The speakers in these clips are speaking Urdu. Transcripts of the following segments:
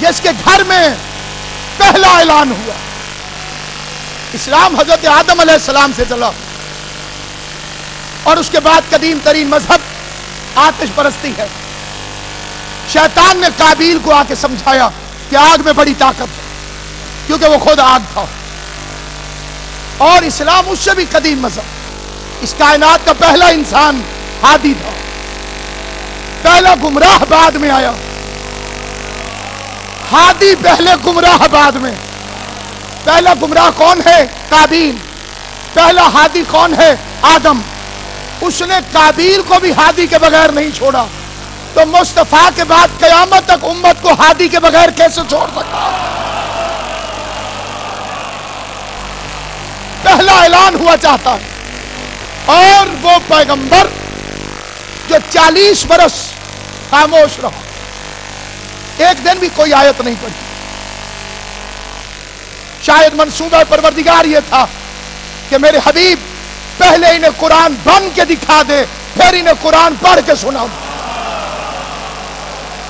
جس کے گھر میں پہلا اعلان ہوا. اسلام حضرت آدم علیہ السلام سے چلا اور اس کے بعد قدیم ترین مذہب آتش پرستی ہے. شیطان نے قابیل کو آ کے سمجھایا کہ آگ میں بڑی طاقت ہے، کیونکہ وہ خود آگ تھا. اور اسلام اس سے بھی قدیم مذہب. اس کائنات کا پہلا انسان ہادی تھا، پہلا گمراہ بعد میں آیا. ہادی پہلے، گمراہ بعد میں. پہلا گمراہ کون ہے؟ قابیل. پہلا ہادی کون ہے؟ آدم. اس نے قابیل کو بھی ہادی کے بغیر نہیں چھوڑا، تو مصطفیٰ کے بعد قیامت تک امت کو ہادی کے بغیر کیسے چھوڑ سکتا؟ پہلا اعلان ہوا چاہتا ہے. اور وہ پیغمبر جو 40 برس خاموش رہا، ایک دن بھی کوئی آیت نہیں پڑھی. شاید منصوبہ پروردگار یہ تھا کہ میرے حبیب پہلے انہیں قرآن بن کے دکھا دے، پھر انہیں قرآن پڑھ کے سنا.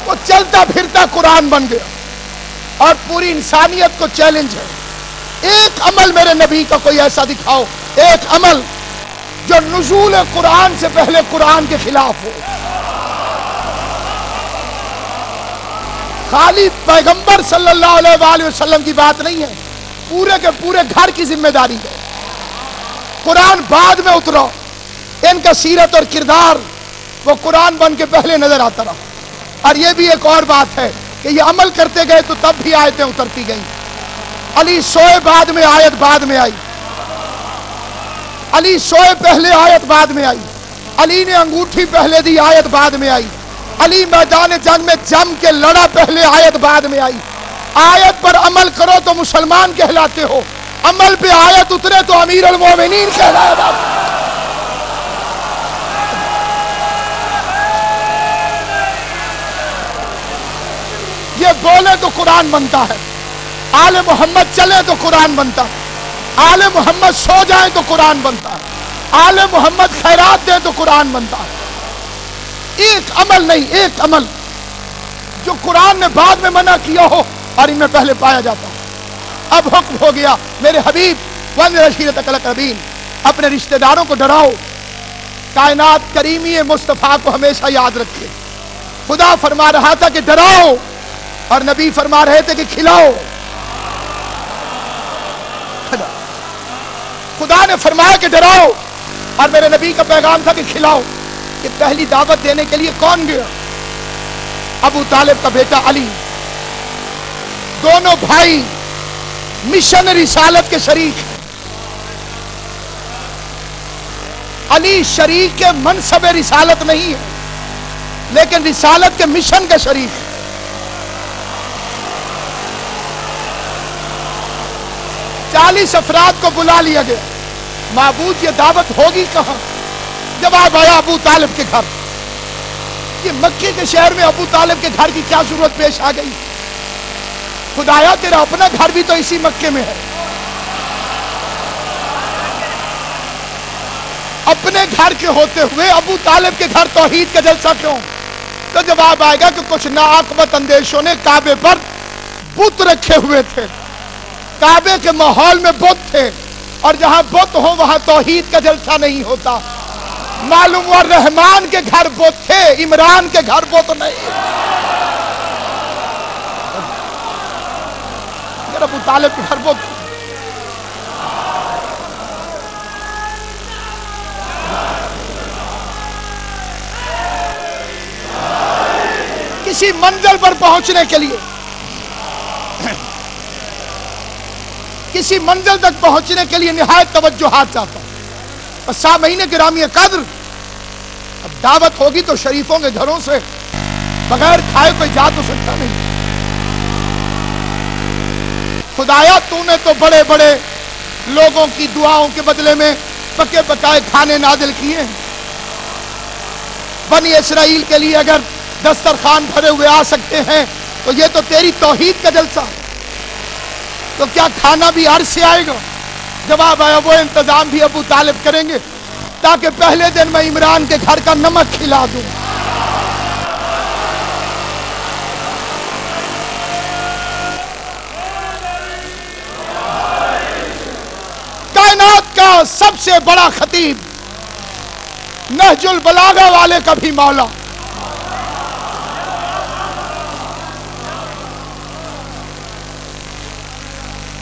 وہ چلتا پھرتا قرآن بن گیا. اور پوری انسانیت کو چیلنج ہے، ایک عمل میرے نبی کا کوئی ایسا دکھاؤ، ایک عمل جو نزول قرآن سے پہلے قرآن کے خلاف ہو. خالی پیغمبر صلی اللہ علیہ وآلہ وسلم کی بات نہیں ہے، پورے کے پورے گھر کی ذمہ داری ہے. قرآن بعد میں اترا، ان کا سیرت اور کردار وہ قرآن بن کے پہلے نظر آتا رہا. اور یہ بھی ایک اور بات ہے کہ یہ عمل کرتے گئے تو تب بھی آیتیں اترتی گئیں. علی سوئے بعد میں آیت بعد میں آئی. علی سوئے پہلے آیت بعد میں آئی. علی نے انگوٹھی پہلے دی، آیت بعد میں آئی. علی میدان جنگ میں جم کے لڑا، پہلے آیت بعد میں آئی. آیت پر عمل کرو تو مسلمان کہلاتے ہو، عمل پہ آیت اترے تو امیر المومنین کہلائے گا. یہ بولے تو قرآن بنتا ہے، آل محمد چلے تو قرآن بنتا ہے، آل محمد سو جائیں تو قرآن بنتا ہے، آل محمد خیرات دیں تو قرآن بنتا ہے. ایک عمل نہیں، ایک عمل جو قرآن نے بعد میں منع کیا ہو اور ان میں پہلے پایا جاتا ہے. اب حکم ہو گیا میرے حبیب وَأَنذِرْ عَشِيرَتَكَ الْأَقْرَبِينَ، اپنے رشتہ داروں کو ڈراؤ. کائنات کریمی مصطفیٰ کو ہمیشہ یاد رکھے. خدا فرما رہا تھا کہ ڈراؤ اور نبی فرما رہے تھے کہ کھلاؤ. خدا نے فرمایا کہ ڈراؤ اور میرے نبی کا پیغام تھا کہ کھلاؤ. کہ پہلی دعوت دینے کے لیے کون گیا؟ ابو طالب کا بیٹا علی. دونوں بھائی مشن رسالت کے شریک ہیں. علی شریک کے منصب رسالت نہیں ہے، لیکن رسالت کے مشن کا شریک ہے. چالیس افراد کو بلا لیا گیا. معبود یہ دعوت ہوگی کہاں؟ جواب آیا ابو طالب کے گھر. یہ مکے کے شہر میں ابو طالب کے گھر کی کیا ضرورت پیش آ گئی؟ خدایا تیرا اپنا گھر بھی تو اسی مکے میں ہے. اپنے گھر کے ہوتے ہوئے ابو طالب کے گھر توحید کا جلسہ کیوں؟ تو جواب آئے گا کہ کچھ ناعاقبت اندیشوں نے کعبے پر بت رکھے ہوئے تھے. کعبے کے ماحول میں بت تھے، اور جہاں بت ہو وہاں توحید کا جلسہ نہیں ہوتا. معلوم ہوا رحمان کے گھر بت تھے، عمران کے گھر بت نہیں. اگر ابو طالب کے گھر بت، کسی منزل پر پہنچنے کے لیے، کسی منزل تک پہنچنے کے لیے نہایت توجہات چاہتا ہوں. سامعین گرامی قدر، اب دعوت ہوگی تو شریفوں کے گھروں سے بغیر کھائے کوئی جا تو سکتا نہیں. خدایا تو نے تو بڑے بڑے لوگوں کی دعاؤں کے بدلے میں پکے پکائے کھانے نازل کیے. بنی اسرائیل کے لیے اگر دسترخوان بھرے ہوئے آ سکتے ہیں تو یہ تو تیری توحید کا جلسہ ہے، تو کیا کھانا بھی عرض سے آئے گا؟ جواب آیا وہ انتظام بھی ابو طالب کریں گے تاکہ پہلے دن میں عمران کے گھر کا نمک کھلا دوں. سے بڑا خطیب، نہج البلاغہ والے کا بھی مولا،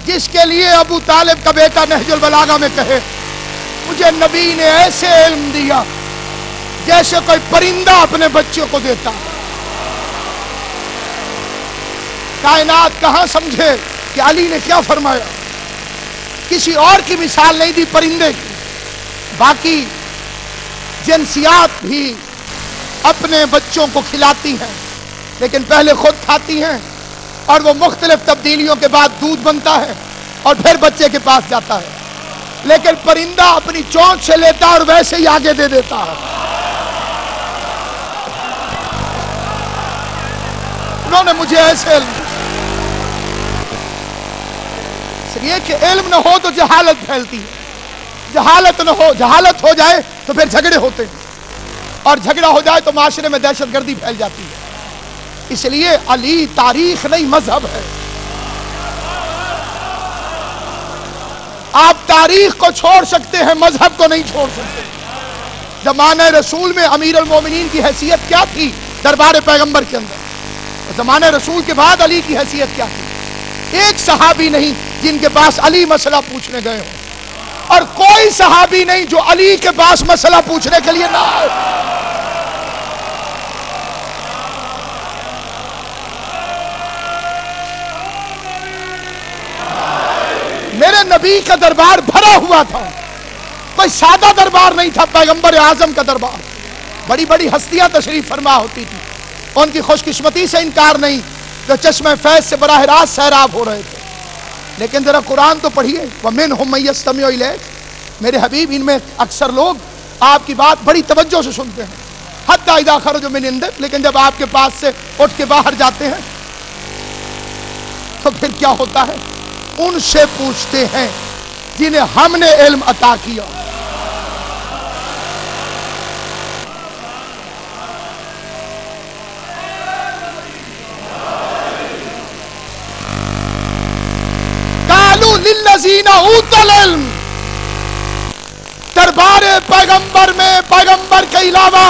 جس کے لیے ابو طالب کا بیٹا نہج البلاغہ میں کہے مجھے نبی نے ایسے علم دیا جیسے کوئی پرندہ اپنے بچوں کو دیتا۔ کائنات کہاں سمجھے کہ علی نے کیا فرمایا، کسی اور کی مثال نہیں دی پرندے کی۔ باقی جنسیات بھی اپنے بچوں کو کھلاتی ہیں لیکن پہلے خود کھاتی ہیں، اور وہ مختلف تبدیلیوں کے بعد دودھ بنتا ہے اور پھر بچے کے پاس جاتا ہے، لیکن پرندہ اپنی چونچ سے لیتا اور ویسے ہی آگے دے دیتا ہے۔ انہوں نے مجھے ایسے علم، اس لیے کہ علم نہ ہو تو جہالت پھیلتی ہے، جہالت ہو جائے تو پھر جھگڑے ہوتے ہیں، اور جھگڑا ہو جائے تو معاشرے میں دہشت گردی پھیل جاتی ہے۔ اس لیے علی تاریخ نہیں مذہب ہے۔ آپ تاریخ کو چھوڑ سکتے ہیں، مذہب کو نہیں چھوڑ سکتے۔ زمانہ رسول میں امیر المومنین کی حیثیت کیا تھی دربار پیغمبر کے اندر، زمانہ رسول کے بعد علی کی حیثیت کیا تھی؟ ایک صحابی نہیں جن کے پاس علی مسئلہ پوچھنے گئے ہوں، اور کوئی صحابی نہیں جو علی کے پاس مسئلہ پوچھنے کے لیے نہ آئے۔ میرے نبی کا دربار بھرا ہوا تھا، کوئی سادہ دربار نہیں تھا، پیغمبر اعظم کا دربار، بڑی بڑی ہستیاں تشریف فرما ہوتی تھی، ان کی خوش قسمتی سے انکار نہیں جو چشمہ فیض سے براہ راست سیراب ہو رہے تھے۔ لیکن ذرا قرآن تو پڑھیے، وَمِنْهُمْ مَن يَسْتَمِعُ إِلَيْكَ، میرے حبیب ان میں اکثر لوگ آپ کی بات بڑی توجہ سے سنتے ہیں، حتی اذا خرجوا من عندک، لیکن جب آپ کے پاس سے اٹھ کے باہر جاتے ہیں تو پھر کیا ہوتا ہے؟ ان سے پوچھتے ہیں جنہیں ہم نے علم عطا کیا۔ قالوا للذین اوتوا العلم، دربار پیغمبر میں پیغمبر کے علاوہ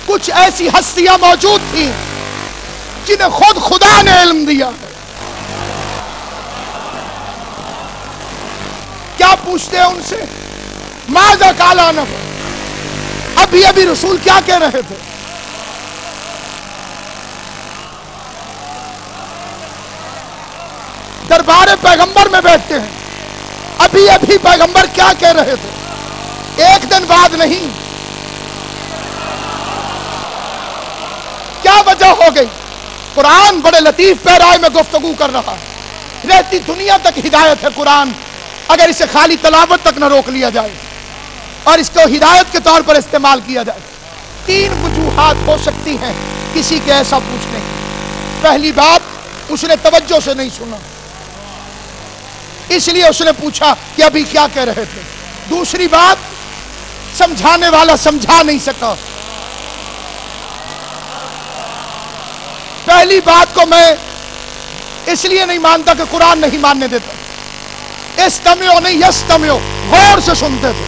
کچھ ایسی ہستیاں موجود تھیں جنہیں خود خدا نے علم دیا۔ کیا پوچھتے ہیں ان سے؟ ماذا قال آنفا، ابھی رسول کیا کہہ رہے تھے؟ دربار پیغمبر میں بیٹھتے ہیں، ابھی پیغمبر کیا کہہ رہے تھے؟ ایک دن بعد نہیں، کیا وجہ ہو گئی؟ قرآن بڑے لطیف پیرائے میں گفتگو کر رہا ہے، رہتی دنیا تک ہدایت ہے قرآن، اگر اسے خالی تلاوت تک نہ روک لیا جائے اور اس کو ہدایت کے طور پر استعمال کیا جائے۔ تین وجوہات ہو سکتی ہیں کسی کے ایسا پوچھنے کی۔ پہلی بات، اس نے توجہ سے نہیں سنا، اس لیے اس نے پوچھا کہ ابھی کیا کہہ رہے تھے۔ دوسری بات، سمجھانے والا سمجھا نہیں سکا۔ پہلی بات کو میں اس لیے نہیں مانتا کہ قرآن نہیں ماننے دیتا، استمعوا نہیں یستمعوا، غور سے سنتے تھے۔